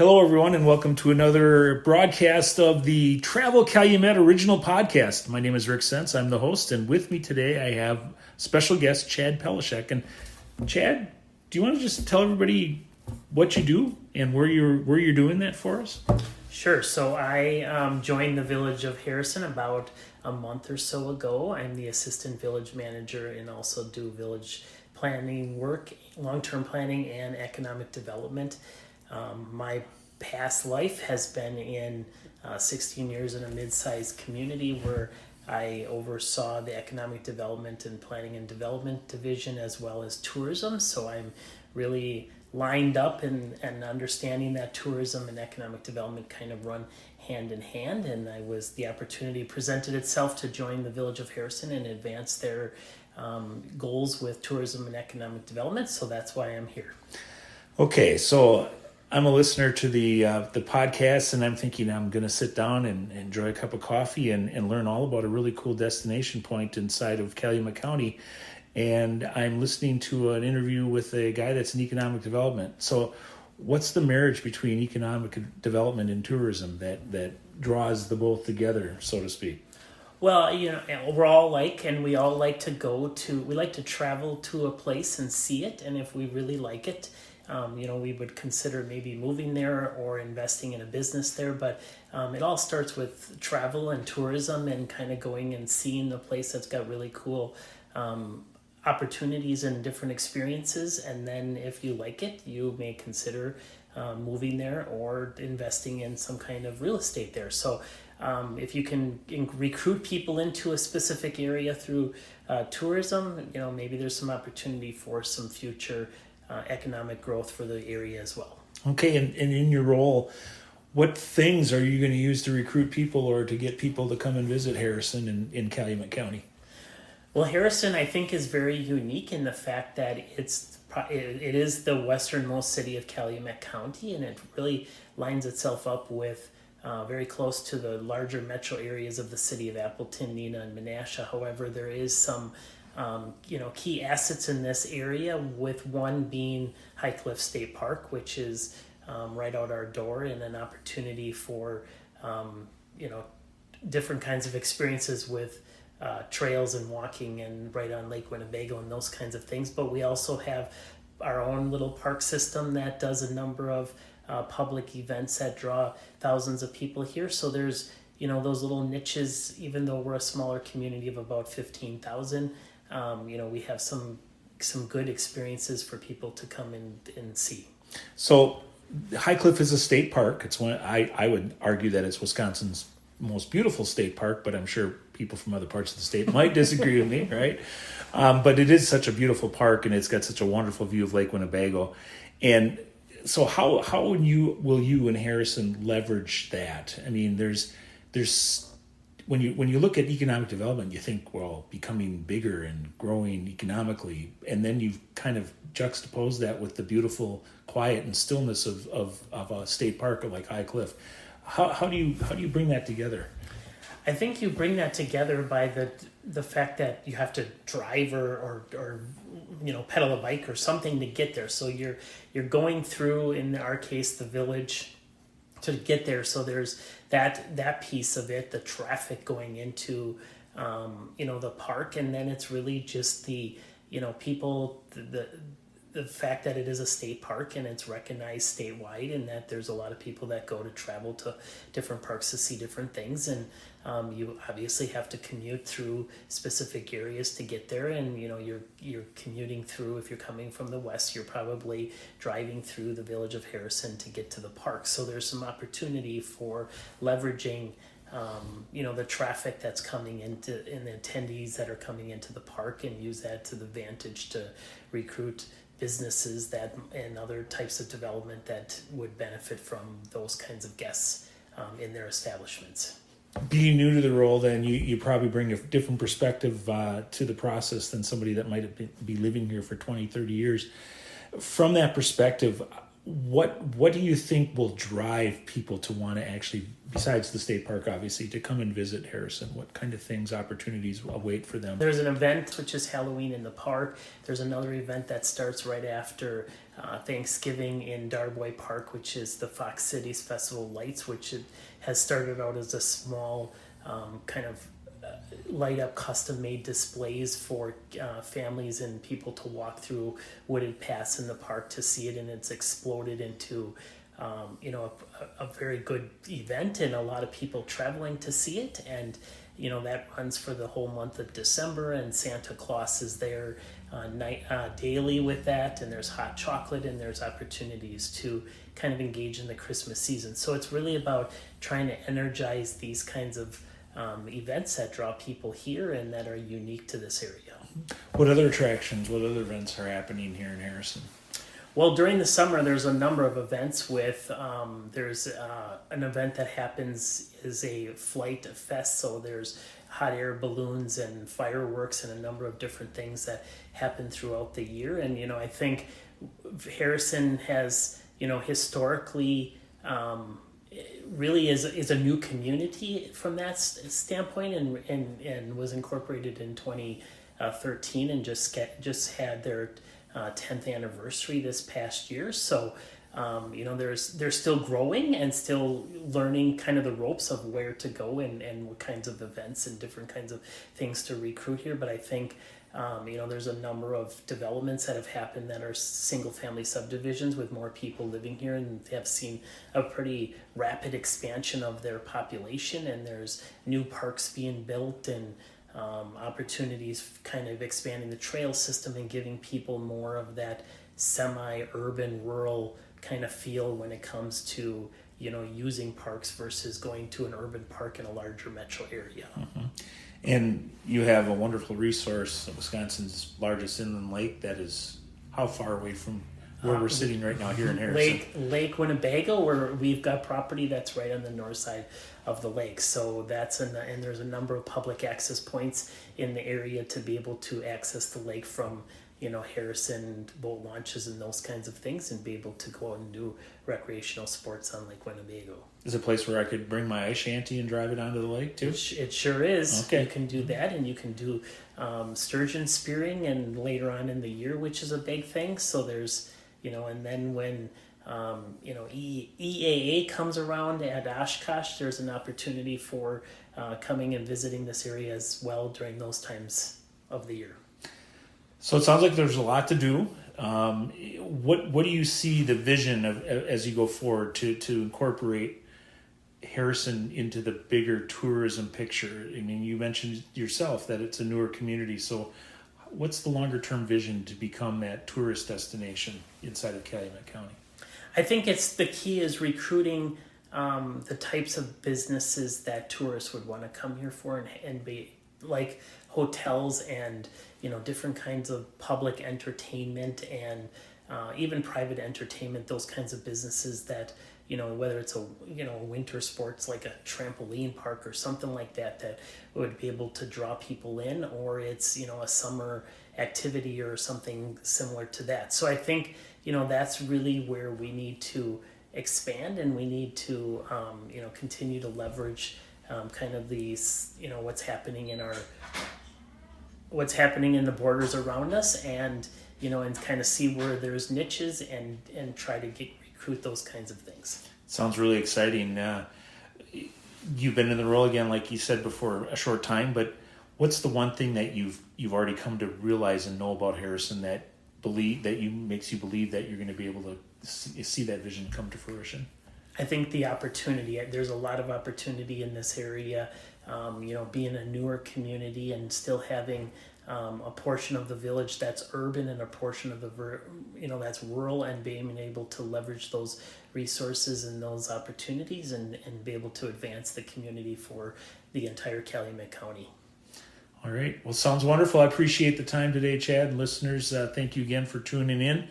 Hello, everyone, and welcome to another broadcast of the Travel Calumet Original Podcast. My name is Rick Sense. I'm the host, and with me today I have special guest Chad Pelishek. And Chad, do you want to just tell everybody what you do and where you're doing that for us? Sure. So I joined the Village of Harrison about a month or so ago. I'm the assistant village manager and also do village planning work, long-term planning, and economic development. My past life has been in 16 years in a mid-sized community where I oversaw the economic development and planning and development division as well as tourism. So I'm really lined up and understanding that tourism and economic development kind of run hand in hand. And the opportunity presented itself to join the Village of Harrison and advance their goals with tourism and economic development. So that's why I'm here. Okay, so I'm a listener to the podcast, and I'm thinking I'm going to sit down and enjoy a cup of coffee and learn all about a really cool destination point inside of Calumet County. And I'm listening to an interview with a guy that's in economic development. So what's the marriage between economic development and tourism that draws the both together, so to speak? Well, we're all we all like to travel to a place and see it. And if we really like it, we would consider maybe moving there or investing in a business there. But it all starts with travel and tourism and kind of going and seeing the place that's got really cool opportunities and different experiences. And then if you like it, you may consider moving there or investing in some kind of real estate there. So if you can recruit people into a specific area through tourism, maybe there's some opportunity for some future economic growth for the area as well. Okay, and in your role, what things are you going to use to recruit people or to get people to come and visit Harrison in Calumet County? Well, Harrison, I think, is very unique in the fact that it is the westernmost city of Calumet County, and it really lines itself up with very close to the larger metro areas of the city of Appleton, Neenah, and Menasha. However, there is some key assets in this area, with one being High Cliff State Park, which is right out our door, and an opportunity for different kinds of experiences with trails and walking and right on Lake Winnebago and those kinds of things. But we also have our own little park system that does a number of public events that draw thousands of people here. So there's those little niches. Even though we're a smaller community of about 15,000, we have some good experiences for people to come and see. So High Cliff is a state park. It's one I would argue that it's Wisconsin's most beautiful state park, but I'm sure people from other parts of the state might disagree with me, right? But it is such a beautiful park, and it's got such a wonderful view of Lake Winnebago. And so how will you and Harrison leverage that? I mean, there's when you look at economic development, you think, well, becoming bigger and growing economically, and then you kind of juxtapose that with the beautiful quiet and stillness of a state park like High Cliff. How do you bring that together? I think you bring that together by the fact that you have to drive or pedal a bike or something to get there. So you're going through, in our case, the village to get there. So there's that piece of it, the traffic going into the park, and then it's really just the people, the fact that it is a state park and it's recognized statewide, and that there's a lot of people that go to travel to different parks to see different things. And you obviously have to commute through specific areas to get there. And you're commuting through, if you're coming from the west, you're probably driving through the Village of Harrison to get to the park. So there's some opportunity for leveraging the traffic that's coming into, and the attendees that are coming into the park, and use that to the advantage to recruit businesses and other types of development that would benefit from those kinds of guests in their establishments. Being new to the role, then you probably bring a different perspective to the process than somebody that might be living here for 20, 30 years. From that perspective, what do you think will drive people to want to actually, besides the state park, obviously, to come and visit Harrison? What kind of things, opportunities await for them? There's an event, which is Halloween in the park. There's another event that starts right after Thanksgiving in Darboy Park, which is the Fox Cities Festival of Lights, which it has started out as a small kind of light up custom made displays for families and people to walk through wooded paths in the park to see it, and it's exploded into a very good event and a lot of people traveling to see it. And that runs for the whole month of December, and Santa Claus is there daily with that, and there's hot chocolate, and there's opportunities to kind of engage in the Christmas season. So it's really about trying to energize these kinds of events that draw people here and that are unique to this area. What other attractions, what other events are happening here in Harrison? Well, during the summer, there's a number of events with, there's an event that happens is a flight fest. So there's hot air balloons and fireworks and a number of different things that happen throughout the year. And, I think Harrison has, historically, really is a new community from that standpoint, and was incorporated in 2013 and just had their 10th anniversary this past year. So they're still growing and still learning kind of the ropes of where to go and what kinds of events and different kinds of things to recruit here. But I think there's a number of developments that have happened that are single family subdivisions with more people living here, and have seen a pretty rapid expansion of their population, and there's new parks being built and opportunities kind of expanding the trail system and giving people more of that semi-urban rural kind of feel when it comes to using parks versus going to an urban park in a larger metro area. Mm-hmm. And you have a wonderful resource, Wisconsin's largest inland lake, that is how far away from where we're sitting right now here in Harrison? Lake Winnebago, where we've got property that's right on the north side of the lake. So and there's a number of public access points in the area to be able to access the lake from, Harrison boat launches and those kinds of things, and be able to go out and do recreational sports on Lake Winnebago. Is it a place where I could bring my ice shanty and drive it onto the lake too? It sure is. Okay. You can do that, and you can do sturgeon spearing, and later on in the year, which is a big thing. So there's, and then when EAA comes around at Oshkosh, there's an opportunity for coming and visiting this area as well during those times of the year. So it sounds like there's a lot to do. What do you see the vision of as you go forward to incorporate Harrison into the bigger tourism picture? I mean, you mentioned yourself that it's a newer community. So what's the longer term vision to become that tourist destination inside of Calumet County? I think the key is recruiting the types of businesses that tourists would want to come here for, and be like hotels and different kinds of public entertainment and even private entertainment, those kinds of businesses that whether it's a winter sports like a trampoline park or something like that would be able to draw people in, or it's a summer activity or something similar to that. So I think that's really where we need to expand, and we need to continue to leverage kind of these what's happening in the borders around us, and and kind of see where there's niches and try to recruit those kinds of things. Sounds really exciting. You've been in the role again, like you said before, a short time, but what's the one thing that you've already come to realize and know about Harrison that makes you believe that you're going to be able to see that vision come to fruition? I think the opportunity, there's a lot of opportunity in this area, being a newer community and still having a portion of the village that's urban and a portion of the that's rural, and being able to leverage those resources and those opportunities and be able to advance the community for the entire Calumet County. All right. Well, sounds wonderful. I appreciate the time today, Chad, and listeners. Thank you again for tuning in.